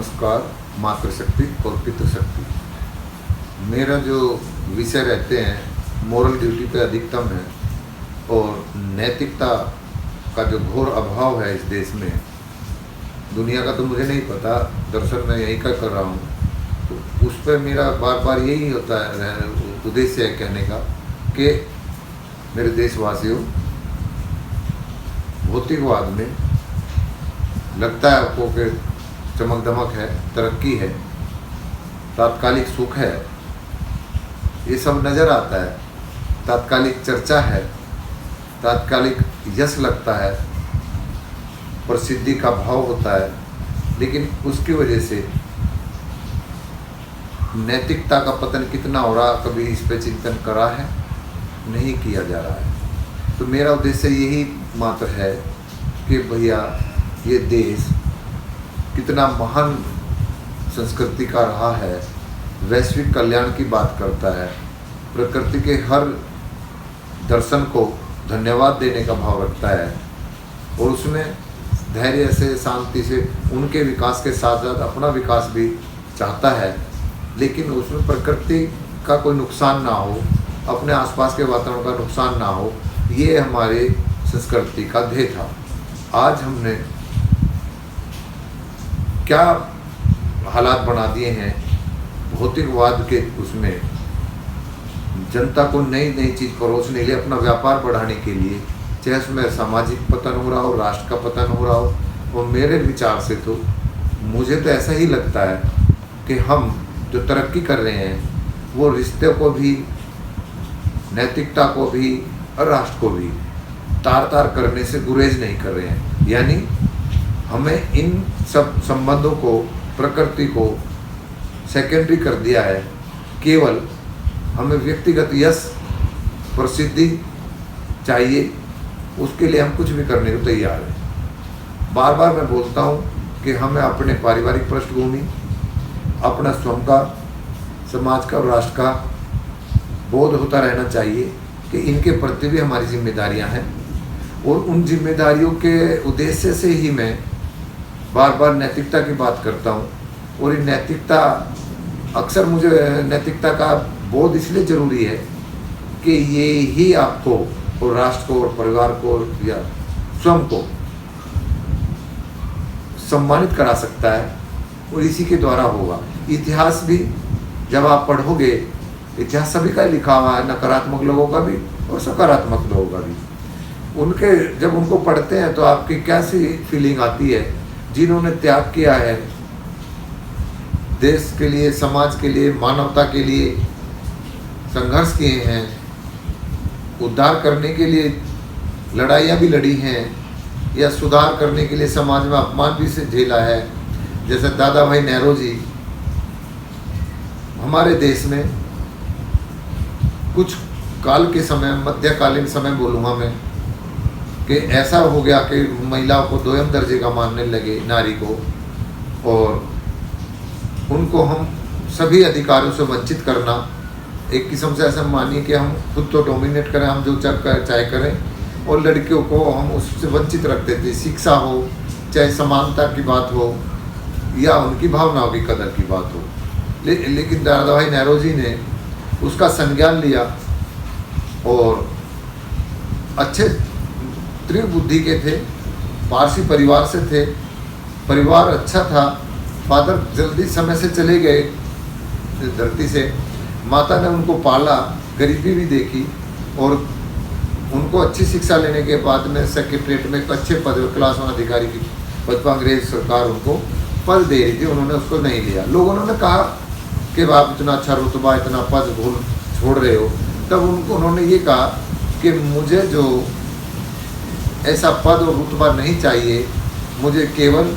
नमस्कार। मातृशक्ति और पितृशक्ति मेरा जो विषय रहते हैं मोरल ड्यूटी पे अधिकतम है और नैतिकता का जो घोर अभाव है इस देश में। दुनिया का तो मुझे नहीं पता, दरअसल मैं यही कर रहा हूँ, तो उस पर मेरा बार बार यही होता है, उद्देश्य है कहने का कि मेरे देशवासियों, भौतिकवाद में लगता है आपको कि चमक दमक है, तरक्की है, तात्कालिक सुख है, ये सब नज़र आता है, तात्कालिक चर्चा है, तात्कालिक यश लगता है, प्रसिद्धि का भाव होता है, लेकिन उसकी वजह से नैतिकता का पतन कितना हो रहा, कभी इस पे चिंतन करा है? नहीं किया जा रहा है। तो मेरा उद्देश्य यही मात्र है कि भैया ये देश कितना महान संस्कृति का रहा है, वैश्विक कल्याण की बात करता है, प्रकृति के हर दर्शन को धन्यवाद देने का भाव रखता है और उसमें धैर्य से, शांति से उनके विकास के साथ साथ अपना विकास भी चाहता है, लेकिन उसमें प्रकृति का कोई नुकसान ना हो, अपने आसपास के वातावरण का नुकसान ना हो, ये हमारे संस्कृति का ध्येय था। आज हमने क्या हालात बना दिए हैं भौतिकवाद के, उसमें जनता को नई नई चीज़ परोसने के लिए, अपना व्यापार बढ़ाने के लिए, चाहे उसमें सामाजिक पतन हो रहा हो, राष्ट्र का पतन हो रहा हो। और मेरे विचार से तो मुझे तो ऐसा ही लगता है कि हम जो तरक्की कर रहे हैं वो रिश्ते को भी, नैतिकता को भी और राष्ट्र को भी तार तार करने से गुरेज नहीं कर रहे हैं। यानी हमें इन सब संबंधों को, प्रकृति को सेकेंडरी कर दिया है। केवल हमें व्यक्तिगत यश, प्रसिद्धि चाहिए, उसके लिए हम कुछ भी करने को तैयार हैं। बार बार मैं बोलता हूँ कि हमें अपने पारिवारिक पृष्ठभूमि, अपना स्वयं का, समाज का और राष्ट्र का बोध होता रहना चाहिए कि इनके प्रति भी हमारी जिम्मेदारियां हैं। और उन जिम्मेदारियों के उद्देश्य से ही मैं बार बार नैतिकता की बात करता हूँ। और ये नैतिकता, अक्सर मुझे नैतिकता का बोध इसलिए ज़रूरी है कि ये ही आपको और राष्ट्र को और परिवार को या स्वयं को सम्मानित करा सकता है और इसी के द्वारा होगा। इतिहास भी जब आप पढ़ोगे, इतिहास सभी का लिखा हुआ है, नकारात्मक लोगों का भी और सकारात्मक लोगों का भी। उनके जब उनको पढ़ते हैं तो आपकी कैसी फीलिंग आती है, जिन्होंने त्याग किया है देश के लिए, समाज के लिए, मानवता के लिए, संघर्ष किए हैं, उद्धार करने के लिए लड़ाइयाँ भी लड़ी हैं, या सुधार करने के लिए समाज में अपमान भी से झेला है। जैसे दादा भाई नेहरू जी हमारे देश में कुछ काल के समय, मध्यकालीन समय बोलूँगा मैं, कि ऐसा हो गया कि महिलाओं को दोयम दर्जे का मानने लगे, नारी को, और उनको हम सभी अधिकारों से वंचित करना, एक किस्म से ऐसा मानिए कि हम खुद तो डोमिनेट करें, हम जो चाहे करें, और लड़कियों को हम उससे वंचित रखते थे। शिक्षा हो, चाहे समानता की बात हो या उनकी भावनाओं की कदर की बात हो, लेकिन दादा भाई नेहरू जी ने उसका संज्ञान लिया और अच्छे तीव्र बुद्धि के थे, पारसी परिवार से थे, परिवार अच्छा था, फादर जल्दी समय से चले गए धरती से, माता ने उनको पाला, गरीबी भी देखी और उनको अच्छी शिक्षा लेने के बाद में सेक्रेटरीट में एक अच्छे पद, क्लास वन अधिकारी की पद पर अंग्रेज सरकार उनको पद दे रही थी, उन्होंने उसको नहीं लिया। लोगों ने कहा कि आप इतना अच्छा रुतबा, इतना पद भूल छोड़ रहे हो। तब उन्होंने ये कहा कि मुझे जो ऐसा पद और रुतबा नहीं चाहिए, मुझे केवल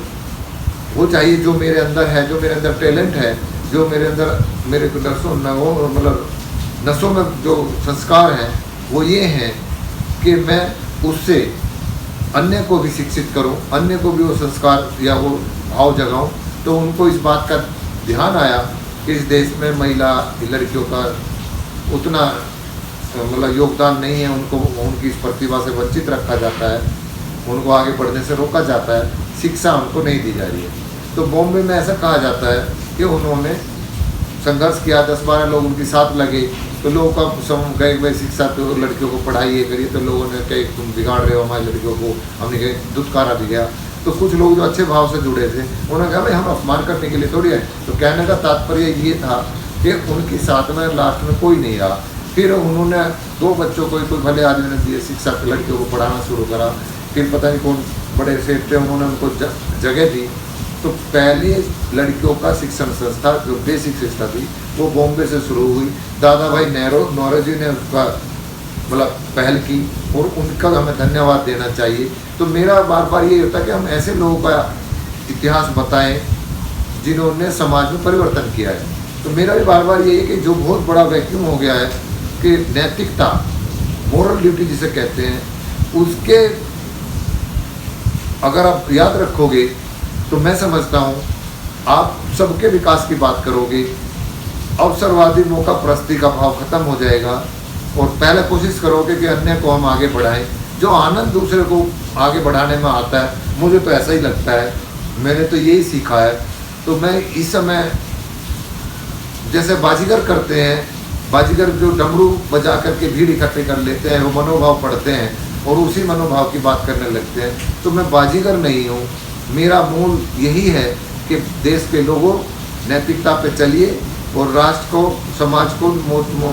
वो चाहिए जो मेरे अंदर है, जो मेरे अंदर टैलेंट है, जो मेरे अंदर, मेरे नसों में, वो मतलब नसों में जो संस्कार हैं वो ये हैं कि मैं उससे अन्य को भी शिक्षित करूं, अन्य को भी वो संस्कार या वो भाव जगाऊं। तो उनको इस बात का ध्यान आया कि इस देश में महिला, लड़कियों का उतना मतलब योगदान नहीं है, उनको उनकी इस प्रतिभा से वंचित रखा जाता है, उनको आगे बढ़ने से रोका जाता है, शिक्षा उनको नहीं दी जा रही है। तो बॉम्बे में ऐसा कहा जाता है कि उन्होंने संघर्ष किया, 10-12 लोग उनके साथ लगे, तो लोगों का कहे भाई शिक्षा तो लड़कियों को पढ़ाइए करिए, तो लोगों ने कहे तुम बिगाड़ रहे हो हमारी लड़कियों को, हमने कहे दुत्कारा भी गया। तो कुछ लोग जो अच्छे भाव से जुड़े थे उन्होंने कहा भाई हम अपमान करने के लिए थोड़ी है। तो कहने का तात्पर्य ये था कि उनके साथ में लास्ट में कोई नहीं रहा। फिर उन्होंने 2 बच्चों को कोई भले आदमी ने दिए शिक्षा, लड़कियों को पढ़ाना शुरू करा। फिर पता नहीं कौन बड़े सेठ थे, उन्होंने उनको जगह दी। तो पहले लड़कियों का शिक्षण संस्था जो बेसिक शिक्षा थी वो बॉम्बे से शुरू हुई। दादा भाई नौरोजी ने उसका मतलब पहल की और उनका हमें धन्यवाद देना चाहिए। तो मेरा बार बार ये होता है कि हम ऐसे लोगों का इतिहास बताएं जिन्होंने समाज में परिवर्तन किया है। तो मेरा भी बार बार ये है कि जो बहुत बड़ा वैक्यूम हो गया है कि नैतिकता, मोरल ड्यूटी जिसे कहते हैं, उसके अगर आप याद रखोगे तो मैं समझता हूँ आप सबके विकास की बात करोगे, अवसरवादी मौका प्रस्ती का भाव खत्म हो जाएगा और पहले कोशिश करोगे कि अन्य को हम आगे बढ़ाएं। जो आनंद दूसरे को आगे बढ़ाने में आता है, मुझे तो ऐसा ही लगता है, मैंने तो यही सीखा है। तो मैं इस समय जैसे बाजीगर करते हैं, बाजीगर जो डमरू बजा करके भीड़ इकट्ठे कर लेते हैं, वो मनोभाव पढ़ते हैं और उसी मनोभाव की बात करने लगते हैं। तो मैं बाजीगर नहीं हूँ, मेरा मूल यही है कि देश के लोगों नैतिकता पे चलिए और राष्ट्र को, समाज को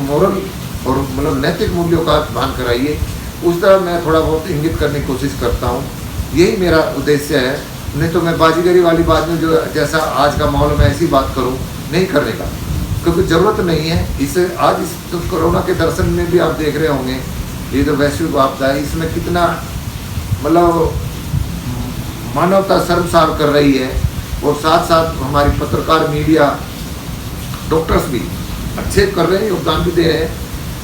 मोरल और मतलब नैतिक मूल्यों का भान कराइए। उस तरह मैं थोड़ा बहुत इंगित करने की कोशिश करता हूँ, यही मेरा उद्देश्य है। नहीं तो मैं बाजीगरी वाली बात में जो जैसा आज का माहौल में ऐसी बात करूँ नहीं करने का, क्योंकि ज़रूरत नहीं है। इसे आज इस तो कोरोना के दर्शन में भी आप देख रहे होंगे, ये तो वैश्विक आपदा है, इसमें कितना मतलब मानवता शर्मसार कर रही है। और साथ साथ हमारी पत्रकार, मीडिया, डॉक्टर्स भी अच्छे कर रहे हैं, योगदान भी दे रहे हैं,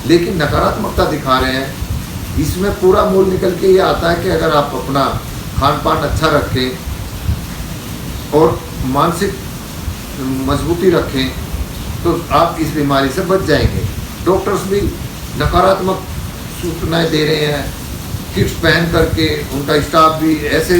लेकिन नकारात्मकता दिखा रहे हैं। इसमें पूरा मूल निकल के ये आता है कि अगर आप अपना खान पान अच्छा रखें और मानसिक मजबूती रखें तो आप इस बीमारी से बच जाएंगे। डॉक्टर्स भी नकारात्मक सूचनाएं दे रहे हैं, किट्स पहन करके उनका स्टाफ भी ऐसे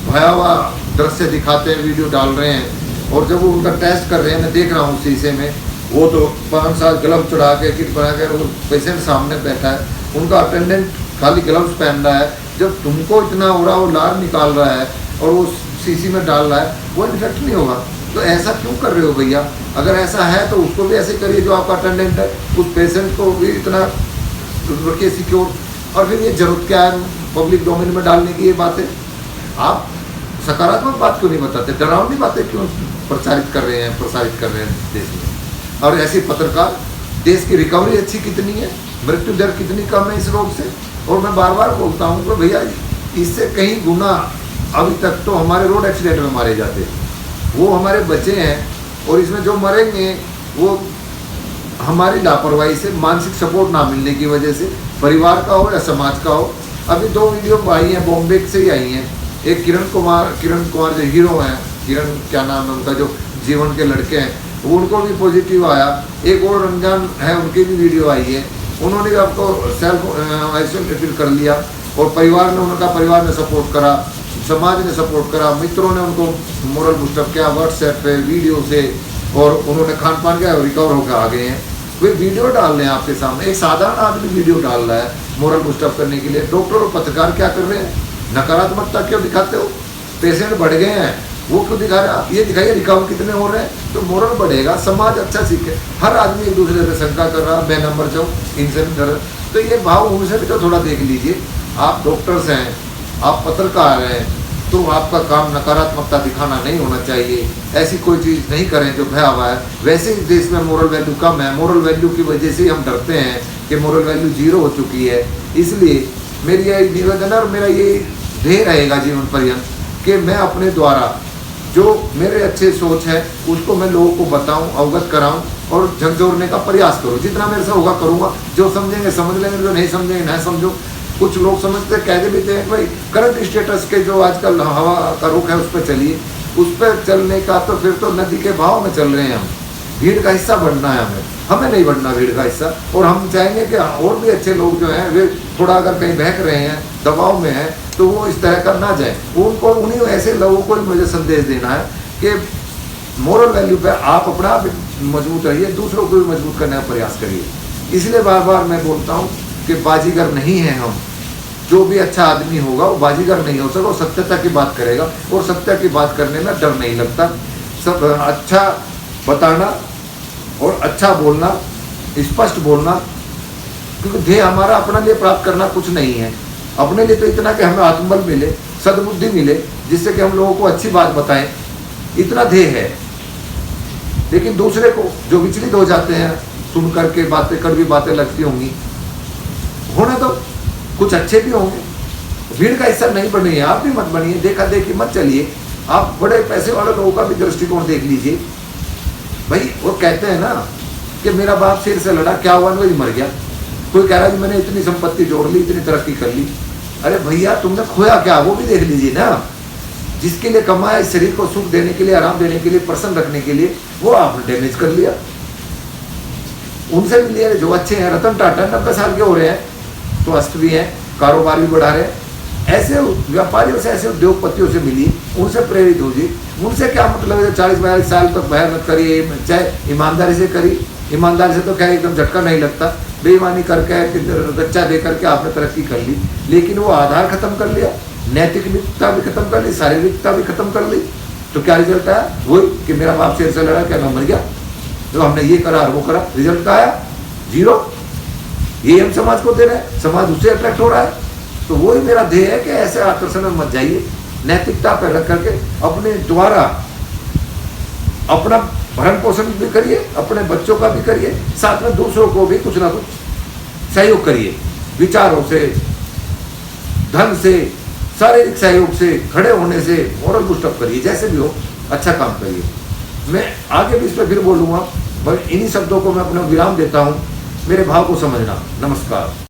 भयावह दृश्य दिखाते हैं, वीडियो डाल रहे हैं। और जब वो उनका टेस्ट कर रहे हैं, मैं देख रहा हूँ शीशे में, वो तो 5 साल ग्लव्स चढ़ा के किट बना के वो पेशेंट सामने बैठा है, उनका अटेंडेंट खाली ग्लव्स पहन रहा है। जब तुमको इतना हो रहा, वो लार निकाल रहा है और वो शीशी में डाल रहा है, वो इन्फेक्ट नहीं होगा। तो ऐसा क्यों कर रहे हो भैया? अगर ऐसा है तो उसको भी ऐसे करिए जो आपका अटेंडेंट है, उस पेशेंट को भी इतना रखिए सिक्योर। और फिर ये जरूरत क्या है पब्लिक डोमेन में डालने की ये बातें? आप सकारात्मक बात क्यों नहीं बताते, डरावनी बातें क्यों प्रसारित कर रहे हैं देश में? और ऐसे पत्रकार, देश की रिकवरी अच्छी कितनी है, मृत्यु दर कितनी कम है इस रोग से। और मैं बार बार बोलता हूँ कि भैया इससे कहीं गुना अभी तक तो हमारे रोड एक्सीडेंट में मारे जाते हैं, वो हमारे बच्चे हैं। और इसमें जो मरेंगे वो हमारी लापरवाही से, मानसिक सपोर्ट ना मिलने की वजह से, परिवार का हो या समाज का हो। अभी 2 वीडियो आई हैं, बॉम्बे से ही आई हैं। एक किरण कुमार जो हीरो हैं, किरण क्या नाम है उनका, जो जीवन के लड़के हैं, उनको भी पॉजिटिव आया। एक और रमजान है, उनकी भी वीडियो आई है, उन्होंने भी आपको सेल्फ आइसोलेटेड कर लिया। और परिवार ने सपोर्ट करा, समाज ने सपोर्ट करा, मित्रों ने उनको मोरल बूस्टअप किया व्हाट्सएप पे वीडियो से, और उन्होंने खान पान किया, रिकवर होकर आ गए हैं। वे वीडियो डाल रहे हैं आपके सामने, एक साधारण आदमी वीडियो डाल रहा है मोरल बूस्टअप करने के लिए। डॉक्टर और पत्रकार क्या कर रहे हैं? नकारात्मकता क्यों दिखाते हो? पेशेंट बढ़ गए हैं, वो क्यों दिखा रहे हैं? आप ये दिखाइए रिकवर कितने हो रहे हैं, तो मोरल बढ़ेगा, समाज अच्छा सीखे। हर आदमी एक दूसरे से शंका कर रहा, मैं नंबर जाऊँ, इनसे डर। तो ये भाव उनसे भी तो थोड़ा देख लीजिए। आप डॉक्टर्स हैं, आप पत्रकार हैं, तो आपका काम नकारात्मकता दिखाना नहीं होना चाहिए। ऐसी कोई चीज़ नहीं करें जो भयावह है। वैसे ही देश में मोरल वैल्यू कम है, मोरल वैल्यू की वजह से हम डरते हैं कि मोरल वैल्यू 0 हो चुकी है। इसलिए मेरी यही निवेदन है और मेरा ये ध्येय रहेगा जीवन पर्यंत कि मैं अपने द्वारा जो मेरे अच्छे सोच है उसको मैं लोगों को बताऊं, अवगत कराऊं और झकझोरने का प्रयास करूं। जितना मेरे से होगा करूंगा। जो समझेंगे समझ लेंगे, जो नहीं समझेंगे नहीं समझो। कुछ लोग समझते कहते भी थे भाई करंट स्टेटस के जो आजकल हवा का रुख है उस पर चलिए। उस पर चलने का तो फिर तो नदी के भाव में चल रहे हैं हम। भीड़ का हिस्सा बनना है हमें नहीं बनना भीड़ का हिस्सा। और हम चाहेंगे कि और भी अच्छे लोग जो हैं वे थोड़ा अगर कहीं बहक रहे हैं, दबाव में हैं, तो वो इस तरह का ना जाए। उनको उन्हीं ऐसे लोगों को ही मुझे संदेश देना है कि मोरल वैल्यू पे आप अपना आप मजबूत रहिए, दूसरों को भी मजबूत करने का प्रयास करिए। इसलिए बार बार मैं बोलता हूँ कि बाजीगर नहीं है हम। जो भी अच्छा आदमी होगा वो बाजीगर नहीं हो सकता, वो सत्यता की बात करेगा और सत्य की बात करने में डर नहीं लगता। सब अच्छा बताना और अच्छा बोलना, स्पष्ट बोलना, क्योंकि ध्येय हमारा अपने लिए प्राप्त करना कुछ नहीं है। अपने लिए तो इतना कि हमें आत्मबल मिले, सद्बुद्धि मिले, जिससे कि हम लोगों को अच्छी बात बताएं, इतना ध्येय है। लेकिन दूसरे को जो विचलित हो जाते हैं सुन करके, बातें कड़वी बातें लगती होंगी, होने तो कुछ अच्छे भी होंगे। भीड़ का हिस्सा नहीं बनिए, आप भी मत बनिए, देखा देखी मत चलिए। आप बड़े पैसे वाले लोगों का भी दृष्टिकोण देख लीजिए। भाई वो कहते हैं ना कि मेरा बाप शेर से लड़ा, क्या हुआ, वही मर गया। कोई कह रहा है मैंने इतनी संपत्ति जोड़ ली, इतनी तरक्की कर ली। अरे भैया तुमने खोया क्या, वो भी देख लीजिए ना। जिसके लिए कमाया, इस शरीर को सुख देने के लिए, आराम देने के लिए, प्रसन्न रखने के लिए, वो आपने डैमेज कर लिया। उनसे भी लिए जो अच्छे हैं, रतन टाटा 90 साल के हो रहे हैं, स्वस्थ भी हैं, कारोबार भी बढ़ा रहे हैं। ऐसे व्यापारियों से, ऐसे उद्योगपतियों से मिलिए, उनसे प्रेरित होजिए। उनसे क्या मतलब है 40-42 साल तक मेहनत करिए, चाहे ईमानदारी से करिए। ईमानदारी से तो क्या एकदम झटका नहीं लगता, बेईमानी करके गच्चा दे करके आपने तरक्की कर ली, लेकिन वो आधार खत्म कर लिया, नैतिकता भी खत्म कर ली, शारीरिकता भी खत्म कर ली, तो क्या रिजल्ट आया? वही कि मेरा बाप शेर से लड़ा, क्या मैं मर गया, तो हमने ये करा और वो करा, रिजल्ट का आया 0। ये हम समाज को दे रहे हैं, समाज उससे अट्रैक्ट हो रहा है। तो वही मेरा ध्येय है कि ऐसे आकर्षण में मत जाइए, नैतिकता पर रख करके अपने द्वारा अपना भरण पोषण भी करिए, अपने बच्चों का भी करिए, साथ में दूसरों को भी कुछ ना कुछ सहयोग करिए, विचारों से, धन से, शारीरिक सहयोग से, खड़े होने से, मोरल बूस्टअप करिए, जैसे भी हो अच्छा काम करिए। मैं आगे भी इस पर फिर बोलूँगा, बस इन्हीं शब्दों को मैं अपना विराम देता हूँ। मेरे भाव को समझना। नमस्कार।